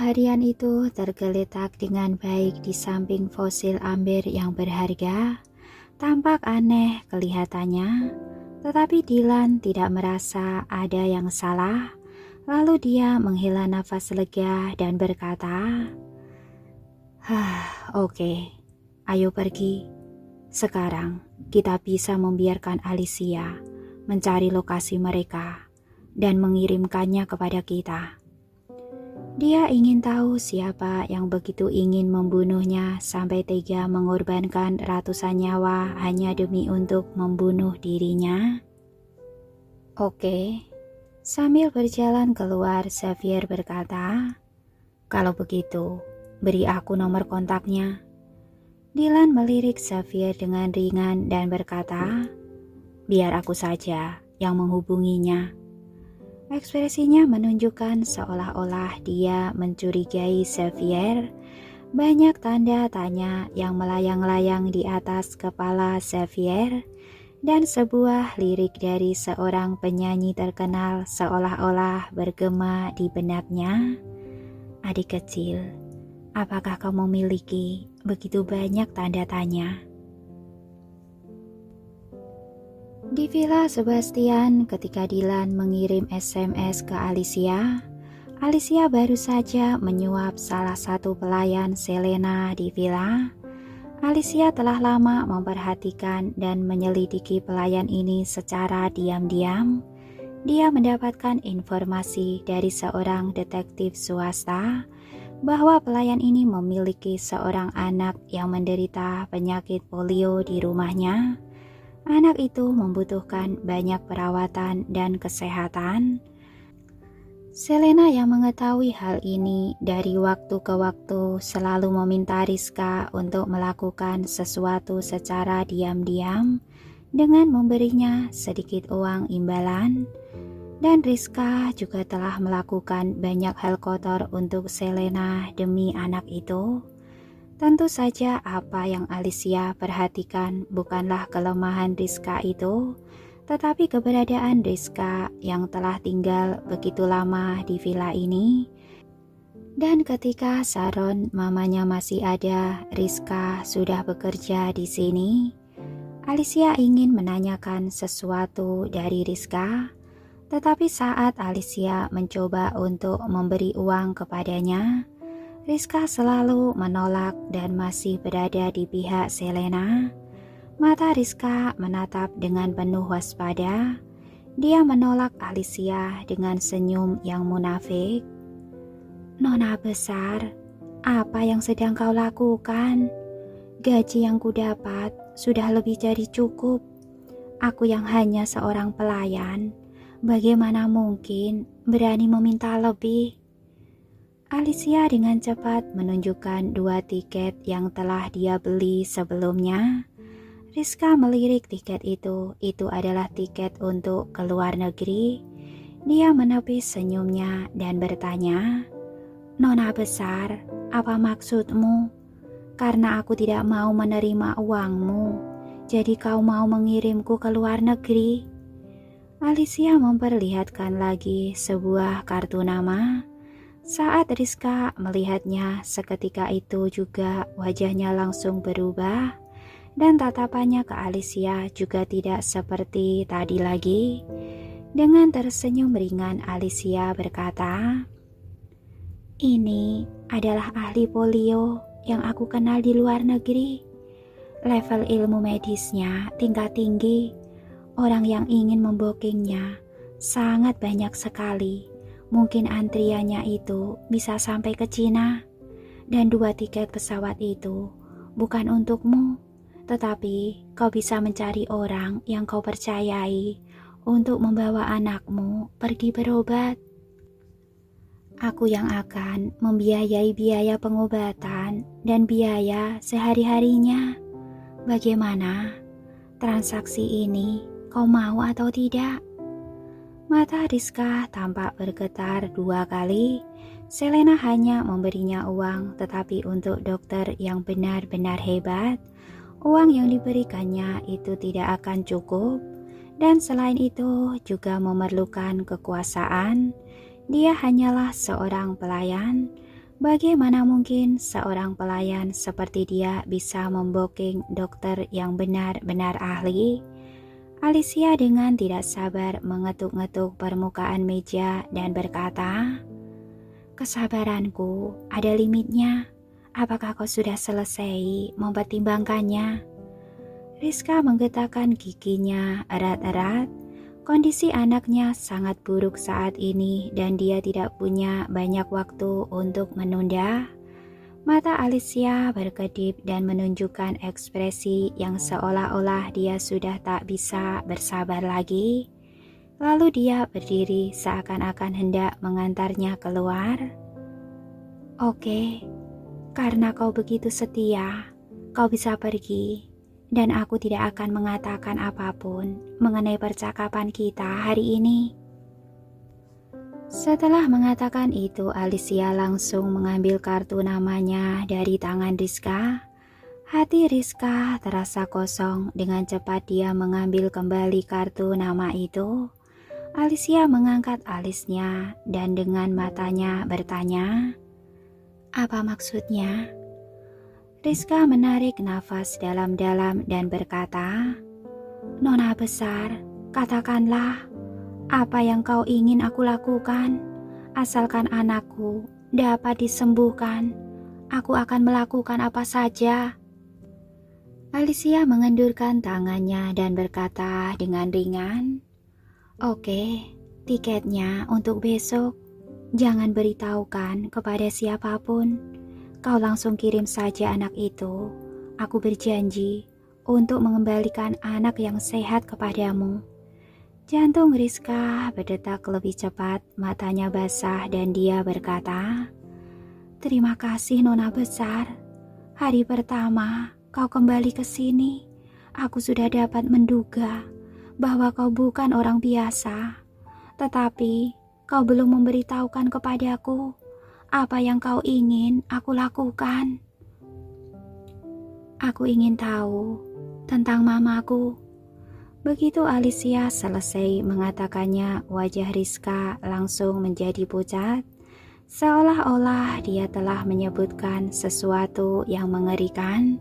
harian itu tergeletak dengan baik di samping fosil amber yang berharga. Tampak aneh kelihatannya, tetapi Dylan tidak merasa ada yang salah. Lalu dia menghela nafas lega dan berkata, oke, ayo pergi. Sekarang kita bisa membiarkan Alicia mencari lokasi mereka dan mengirimkannya kepada kita. Dia ingin tahu siapa yang begitu ingin membunuhnya sampai tega mengorbankan ratusan nyawa hanya demi untuk membunuh dirinya. Oke, sambil berjalan keluar Xavier berkata, kalau begitu, beri aku nomor kontaknya. Dylan melirik Xavier dengan ringan dan berkata, biar aku saja yang menghubunginya. Ekspresinya menunjukkan seolah-olah dia mencurigai Xavier. Banyak tanda tanya yang melayang-layang di atas kepala Xavier, dan sebuah lirik dari seorang penyanyi terkenal seolah-olah bergema di benaknya. Adik kecil, apakah kau memiliki begitu banyak tanda tanya? Di Villa Sebastian, ketika Dylan mengirim SMS ke Alicia, Alicia baru saja menyuap salah satu pelayan Selena di villa. Alicia telah lama memperhatikan dan menyelidiki pelayan ini secara diam-diam. Dia mendapatkan informasi dari seorang detektif swasta bahwa pelayan ini memiliki seorang anak yang menderita penyakit polio di rumahnya. Anak itu membutuhkan banyak perawatan dan kesehatan. Selena yang mengetahui hal ini dari waktu ke waktu selalu meminta Rizka untuk melakukan sesuatu secara diam-diam dengan memberinya sedikit uang imbalan. Dan Rizka juga telah melakukan banyak hal kotor untuk Selena demi anak itu. Tentu saja apa yang Alicia perhatikan bukanlah kelemahan Rizka itu, tetapi keberadaan Rizka yang telah tinggal begitu lama di villa ini. Dan ketika Sharon mamanya masih ada, Rizka sudah bekerja di sini. Alicia ingin menanyakan sesuatu dari Rizka, tetapi saat Alicia mencoba untuk memberi uang kepadanya, Rizka selalu menolak dan masih berada di pihak Selena. Mata Rizka menatap dengan penuh waspada. Dia menolak Alicia dengan senyum yang munafik. Nona besar, apa yang sedang kau lakukan? Gaji yang kudapat sudah lebih dari cukup. Aku yang hanya seorang pelayan, bagaimana mungkin berani meminta lebih? Alicia dengan cepat menunjukkan 2 tiket yang telah dia beli sebelumnya. Rizka melirik tiket itu adalah tiket untuk ke luar negeri. Dia menepis senyumnya dan bertanya, Nona besar, apa maksudmu? Karena aku tidak mau menerima uangmu, jadi kau mau mengirimku ke luar negeri? Alicia memperlihatkan lagi sebuah kartu nama. Saat Rizka melihatnya, seketika itu juga wajahnya langsung berubah dan tatapannya ke Alicia juga tidak seperti tadi lagi. Dengan tersenyum ringan, Alicia berkata, ini adalah ahli polio yang aku kenal di luar negeri. Level ilmu medisnya tingkat tinggi. Orang yang ingin membokingnya sangat banyak sekali. Mungkin antriannya itu bisa sampai ke Cina. Dan 2 tiket pesawat itu bukan untukmu, tetapi kau bisa mencari orang yang kau percayai untuk membawa anakmu pergi berobat. Aku yang akan membiayai biaya pengobatan dan biaya sehari-harinya. Bagaimana? Transaksi ini kau mau atau tidak? Mata Rizka tampak bergetar 2 kali. Selena hanya memberinya uang, tetapi untuk dokter yang benar-benar hebat, uang yang diberikannya itu tidak akan cukup. Dan selain itu juga memerlukan kekuasaan. Dia hanyalah seorang pelayan. Bagaimana mungkin seorang pelayan seperti dia bisa membooking dokter yang benar-benar ahli? Alicia dengan tidak sabar mengetuk-ngetuk permukaan meja dan berkata, "Kesabaranku ada limitnya. Apakah kau sudah selesai mempertimbangkannya?" Rizka menggetakkan giginya erat-erat. Kondisi anaknya sangat buruk saat ini dan dia tidak punya banyak waktu untuk menunda. Mata Alicia berkedip dan menunjukkan ekspresi yang seolah-olah dia sudah tak bisa bersabar lagi. Lalu dia berdiri seakan-akan hendak mengantarnya keluar. "Oke, karena kau begitu setia, kau bisa pergi. Dan aku tidak akan mengatakan apapun mengenai percakapan kita hari ini." Setelah mengatakan itu, Alicia langsung mengambil kartu namanya dari tangan Rizka. Hati Rizka terasa kosong. Dengan cepat dia mengambil kembali kartu nama itu. Alicia mengangkat alisnya dan dengan matanya bertanya, "Apa maksudnya?" Rizka menarik nafas dalam-dalam dan berkata, "Nona besar, katakanlah apa yang kau ingin aku lakukan. Asalkan anakku dapat disembuhkan, aku akan melakukan apa saja." Alicia mengendurkan tangannya dan berkata dengan ringan, "Oke, tiketnya untuk besok. Jangan beritahukan kepada siapapun. Kau langsung kirim saja anak itu. Aku berjanji untuk mengembalikan anak yang sehat kepadamu." Jantung Rizka berdetak lebih cepat, matanya basah dan dia berkata, "Terima kasih Nona besar. Hari pertama kau kembali ke sini, aku sudah dapat menduga bahwa kau bukan orang biasa. Tetapi kau belum memberitahukan kepadaku apa yang kau ingin aku lakukan." "Aku ingin tahu tentang mamaku." Begitu Alicia selesai mengatakannya, wajah Rizka langsung menjadi pucat, seolah-olah dia telah menyebutkan sesuatu yang mengerikan.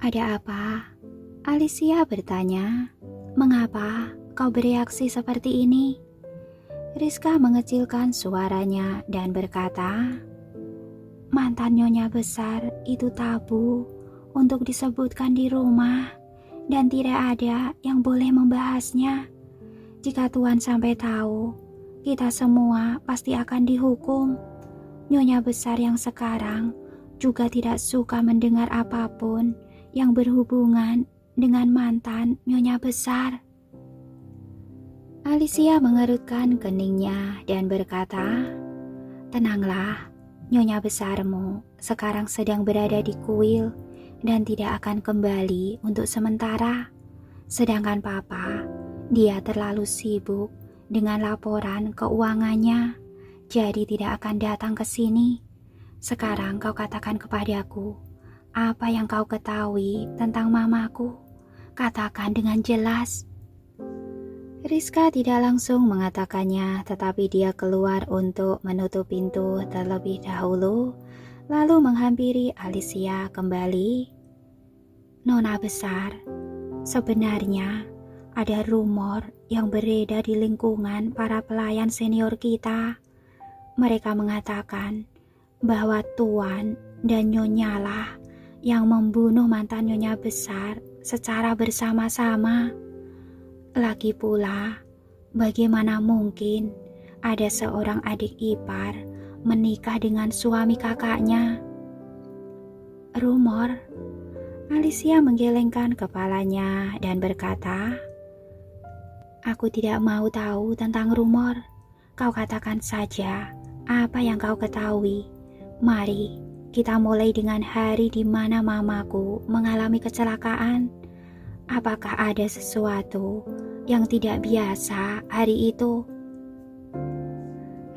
"Ada apa?" Alicia bertanya. "Mengapa kau bereaksi seperti ini?" Rizka mengecilkan suaranya dan berkata, "Mantan Nyonya besar itu tabu untuk disebutkan di rumah dan tidak ada yang boleh membahasnya. Jika Tuhan sampai tahu, kita semua pasti akan dihukum. Nyonya besar yang sekarang juga tidak suka mendengar apapun yang berhubungan dengan mantan Nyonya besar." Alicia mengerutkan keningnya dan berkata, "Tenanglah, Nyonya besarmu sekarang sedang berada di kuil dan tidak akan kembali untuk sementara. Sedangkan Papa, dia terlalu sibuk dengan laporan keuangannya, jadi tidak akan datang ke sini. Sekarang kau katakan kepadaku, apa yang kau ketahui tentang mamaku? Katakan dengan jelas." Rizka tidak langsung mengatakannya, tetapi dia keluar untuk menutup pintu terlebih dahulu, lalu menghampiri Alicia kembali. "Nona besar, sebenarnya ada rumor yang beredar di lingkungan para pelayan senior kita. Mereka mengatakan bahwa Tuan dan Nyonya lah yang membunuh mantan Nyonya besar secara bersama-sama. Lagi pula, bagaimana mungkin ada seorang adik ipar menikah dengan suami kakaknya?" "Rumor?" Alicia menggelengkan kepalanya dan berkata, "Aku tidak mau tahu tentang rumor. Kau katakan saja apa yang kau ketahui. Mari kita mulai dengan hari di mana mamaku mengalami kecelakaan. Apakah ada sesuatu yang tidak biasa hari itu?"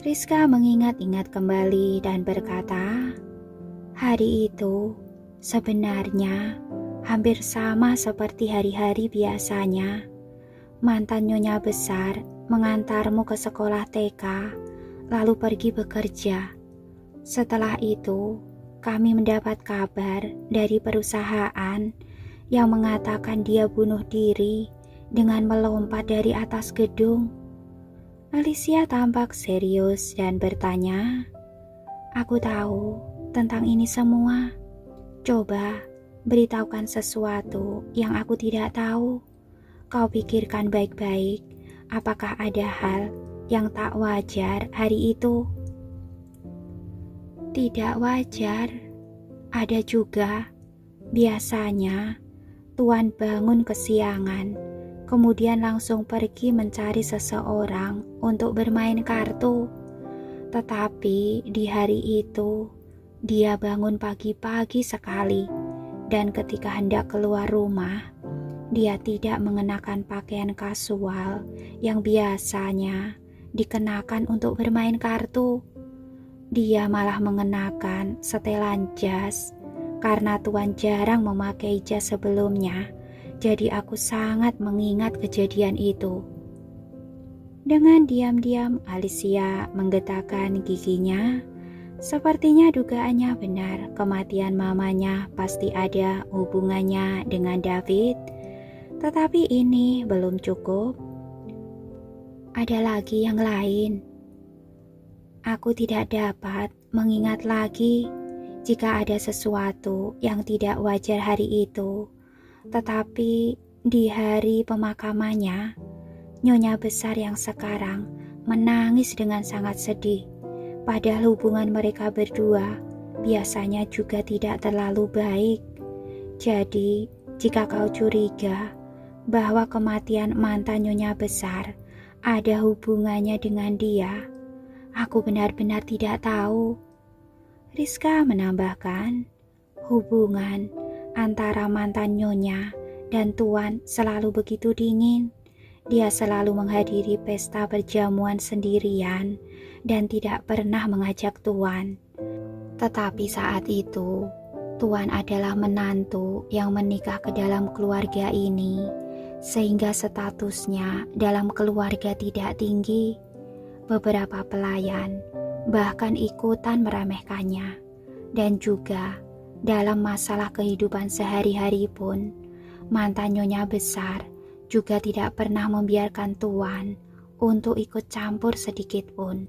Rizka mengingat-ingat kembali dan berkata, "Hari itu sebenarnya hampir sama seperti hari-hari biasanya. Mantan Nyonya besar mengantarmu ke sekolah TK, lalu pergi bekerja. Setelah itu, kami mendapat kabar dari perusahaan yang mengatakan dia bunuh diri dengan melompat dari atas gedung. Alicia tampak serius dan bertanya, "Aku tahu tentang ini semua. Coba beritahukan sesuatu yang aku tidak tahu. Kau pikirkan baik-baik, apakah ada hal yang tak wajar hari itu?" "Tidak wajar. Ada juga. Biasanya Tuan bangun kesiangan, kemudian langsung pergi mencari seseorang untuk bermain kartu. Tetapi di hari itu, dia bangun pagi-pagi sekali, dan ketika hendak keluar rumah, dia tidak mengenakan pakaian kasual yang biasanya dikenakan untuk bermain kartu. Dia malah mengenakan setelan jas karena Tuan jarang memakai jas sebelumnya, jadi aku sangat mengingat kejadian itu." Dengan diam-diam Alicia menggetakkan giginya. Sepertinya dugaannya benar, kematian mamanya pasti ada hubungannya dengan David. Tetapi ini belum cukup. Ada lagi yang lain. Aku tidak dapat mengingat lagi jika ada sesuatu yang tidak wajar hari itu. Tetapi di hari pemakamannya, Nyonya besar yang sekarang menangis dengan sangat sedih. Padahal hubungan mereka berdua biasanya juga tidak terlalu baik. Jadi, jika kau curiga bahwa kematian mantan Nyonya besar ada hubungannya dengan dia, aku benar-benar tidak tahu. Rizka menambahkan, hubungan antara mantan Nyonya dan Tuan selalu begitu dingin. Dia selalu menghadiri pesta perjamuan sendirian dan tidak pernah mengajak Tuan. Tetapi saat itu, Tuan adalah menantu yang menikah ke dalam keluarga ini, sehingga statusnya dalam keluarga tidak tinggi. Beberapa pelayan bahkan ikutan meremehkannya, dan juga dalam masalah kehidupan sehari-hari pun, mantan Nyonya besar juga tidak pernah membiarkan Tuan untuk ikut campur sedikit pun.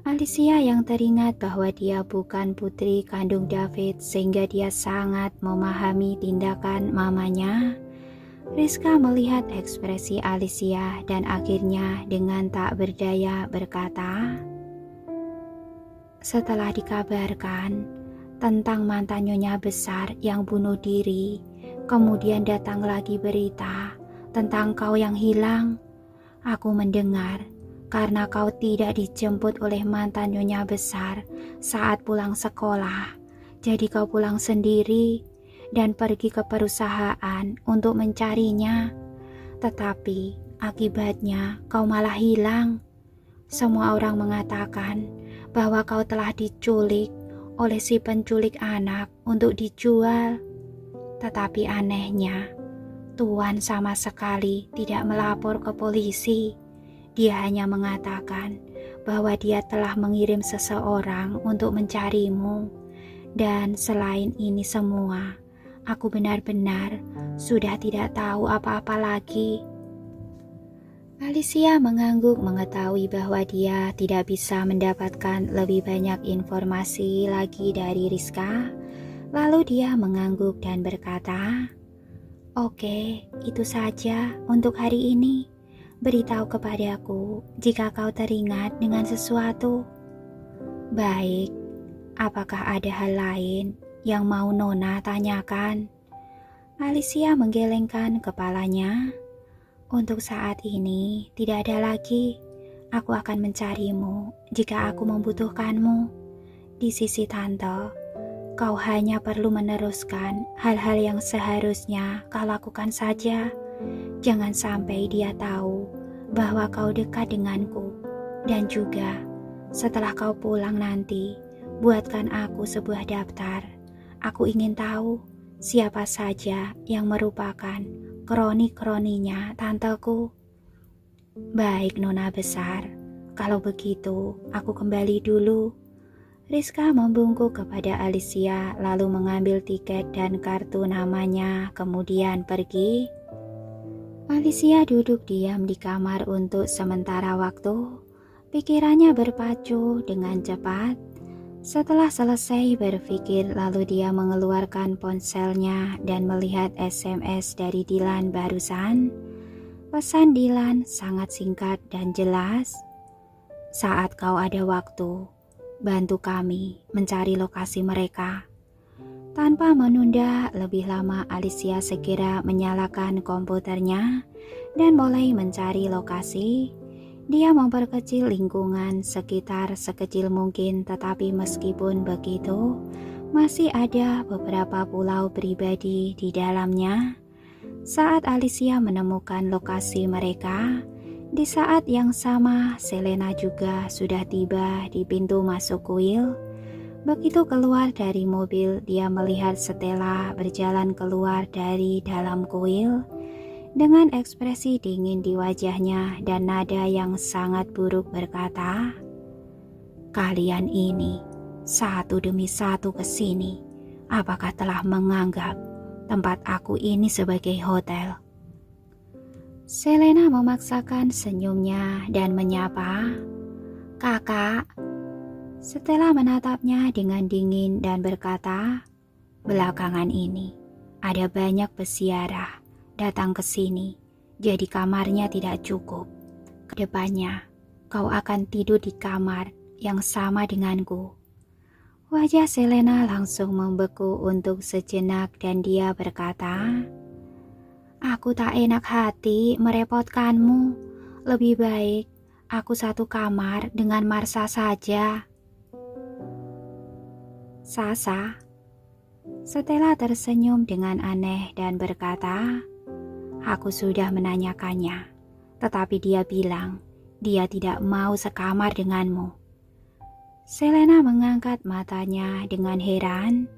Alicia yang teringat bahwa dia bukan putri kandung David sehingga dia sangat memahami tindakan mamanya. Rizka melihat ekspresi Alicia dan akhirnya dengan tak berdaya berkata, "Setelah dikabarkan tentang mantan Nyonya besar yang bunuh diri, kemudian datang lagi berita tentang kau yang hilang. Aku mendengar karena kau tidak dijemput oleh mantan Nyonya besar saat pulang sekolah, jadi kau pulang sendiri dan pergi ke perusahaan untuk mencarinya. Tetapi akibatnya kau malah hilang. Semua orang mengatakan bahwa kau telah diculik oleh si penculik anak untuk dijual. Tetapi anehnya, Tuan sama sekali tidak melapor ke polisi. Dia hanya mengatakan bahwa dia telah mengirim seseorang untuk mencarimu. Dan selain ini semua, aku benar-benar sudah tidak tahu apa-apa lagi." Alicia mengangguk mengetahui bahwa dia tidak bisa mendapatkan lebih banyak informasi lagi dari Rizka. Lalu dia mengangguk dan berkata, "Oke, itu saja untuk hari ini. Beritahu kepadaku jika kau teringat dengan sesuatu." "Baik, apakah ada hal lain yang mau Nona tanyakan?" Alicia menggelengkan kepalanya. "Untuk saat ini tidak ada lagi. Aku akan mencarimu jika aku membutuhkanmu. Di sisi tante, kau hanya perlu meneruskan hal-hal yang seharusnya kau lakukan saja. Jangan sampai dia tahu bahwa kau dekat denganku. Dan juga, setelah kau pulang nanti, buatkan aku sebuah daftar. Aku ingin tahu siapa saja yang merupakan kroni-kroninya tanteku." "Baik, Nona besar. Kalau begitu, aku kembali dulu." Rizka membungkuk kepada Alicia lalu mengambil tiket dan kartu namanya kemudian pergi. Alicia duduk diam di kamar untuk sementara waktu. Pikirannya berpacu dengan cepat. Setelah selesai berpikir lalu dia mengeluarkan ponselnya dan melihat SMS dari Dilan barusan. Pesan Dilan sangat singkat dan jelas. Saat kau ada waktu, bantu kami mencari lokasi mereka. Tanpa menunda lebih lama, Alicia segera menyalakan komputernya dan mulai mencari lokasi. Dia memperkecil lingkungan sekitar sekecil mungkin, tetapi meskipun begitu, masih ada beberapa pulau pribadi di dalamnya. Saat Alicia menemukan lokasi mereka, di saat yang sama Selena juga sudah tiba di pintu masuk kuil. Begitu keluar dari mobil, dia melihat Stella berjalan keluar dari dalam kuil dengan ekspresi dingin di wajahnya dan nada yang sangat buruk berkata, "Kalian ini satu demi satu kesini. Apakah telah menganggap tempat aku ini sebagai hotel?" Selena memaksakan senyumnya dan menyapa, "Kakak." Stella menatapnya dengan dingin dan berkata, "Belakangan ini ada banyak peziarah datang ke sini, jadi kamarnya tidak cukup. Kedepannya, kau akan tidur di kamar yang sama denganku." Wajah Selena langsung membeku untuk sejenak dan dia berkata, "Aku tak enak hati merepotkanmu. Lebih baik aku satu kamar dengan Marsha saja." "Sasa?" Stella tersenyum dengan aneh dan berkata, "Aku sudah menanyakannya, tetapi dia bilang dia tidak mau sekamar denganmu." Selena mengangkat matanya dengan heran.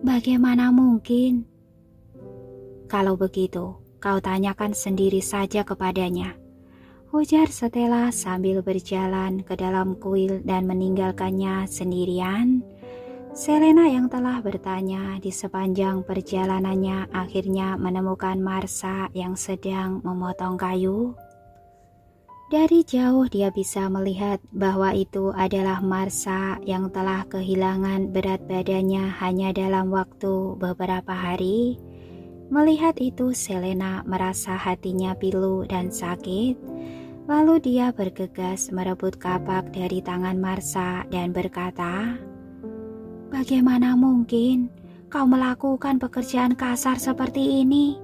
"Bagaimana mungkin?" "Kalau begitu, kau tanyakan sendiri saja kepadanya," ujar Stella sambil berjalan ke dalam kuil dan meninggalkannya sendirian. Selena yang telah bertanya di sepanjang perjalanannya akhirnya menemukan Marsha yang sedang memotong kayu. Dari jauh dia bisa melihat bahwa itu adalah Marsha yang telah kehilangan berat badannya hanya dalam waktu beberapa hari. Melihat itu Selena merasa hatinya pilu dan sakit. Lalu dia bergegas merebut kapak dari tangan Marsha dan berkata, "Bagaimana mungkin kau melakukan pekerjaan kasar seperti ini?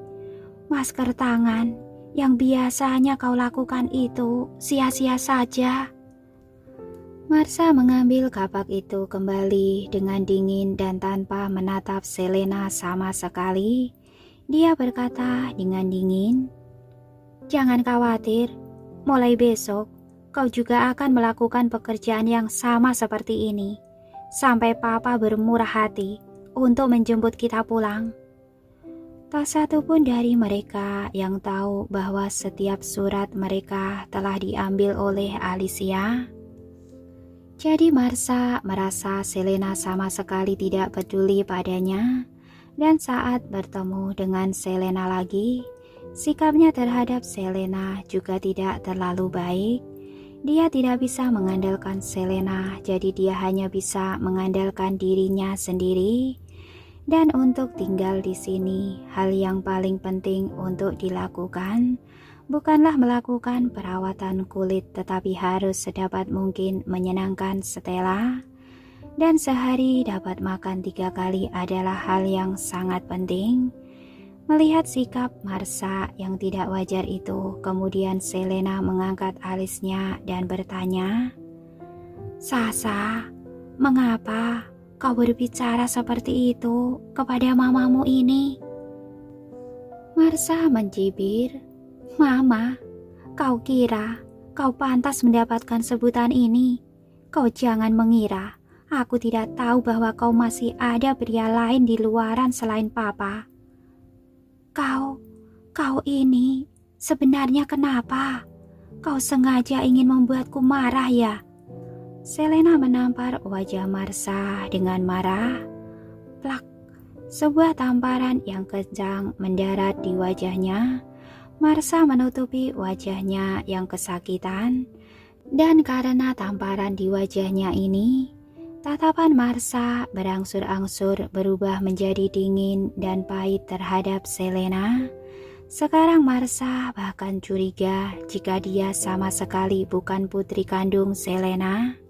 Masker tangan yang biasanya kau lakukan itu sia-sia saja." Marsha mengambil kapak itu kembali dengan dingin dan tanpa menatap Selena sama sekali. Dia berkata dengan dingin, "Jangan khawatir, mulai besok kau juga akan melakukan pekerjaan yang sama seperti ini. Sampai papa bermurah hati untuk menjemput kita pulang." Tak satu pun dari mereka yang tahu bahwa setiap surat mereka telah diambil oleh Alicia. Jadi Marsha merasa Selena sama sekali tidak peduli padanya. Dan saat bertemu dengan Selena lagi, sikapnya terhadap Selena juga tidak terlalu baik. Dia tidak bisa mengandalkan Selena, jadi dia hanya bisa mengandalkan dirinya sendiri. Dan untuk tinggal di sini, hal yang paling penting untuk dilakukan bukanlah melakukan perawatan kulit, tetapi harus sedapat mungkin menyenangkan Stella. Dan sehari dapat makan 3 kali adalah hal yang sangat penting. Melihat sikap Marsha yang tidak wajar itu, kemudian Selena mengangkat alisnya dan bertanya, "Sasa, mengapa kau berbicara seperti itu kepada mamamu ini?" Marsha mencibir, "Mama, kau kira kau pantas mendapatkan sebutan ini? Kau jangan mengira aku tidak tahu bahwa kau masih ada pria lain di luaran selain papa. Kau ini sebenarnya kenapa? Kau sengaja ingin membuatku marah ya? Selena menampar wajah Marsha dengan marah. Plak! Sebuah tamparan yang kencang mendarat di wajahnya. Marsha menutupi wajahnya yang kesakitan. Dan karena tamparan di wajahnya ini, tatapan Marsha berangsur-angsur berubah menjadi dingin dan pahit terhadap Selena. Sekarang Marsha bahkan curiga jika dia sama sekali bukan putri kandung Selena.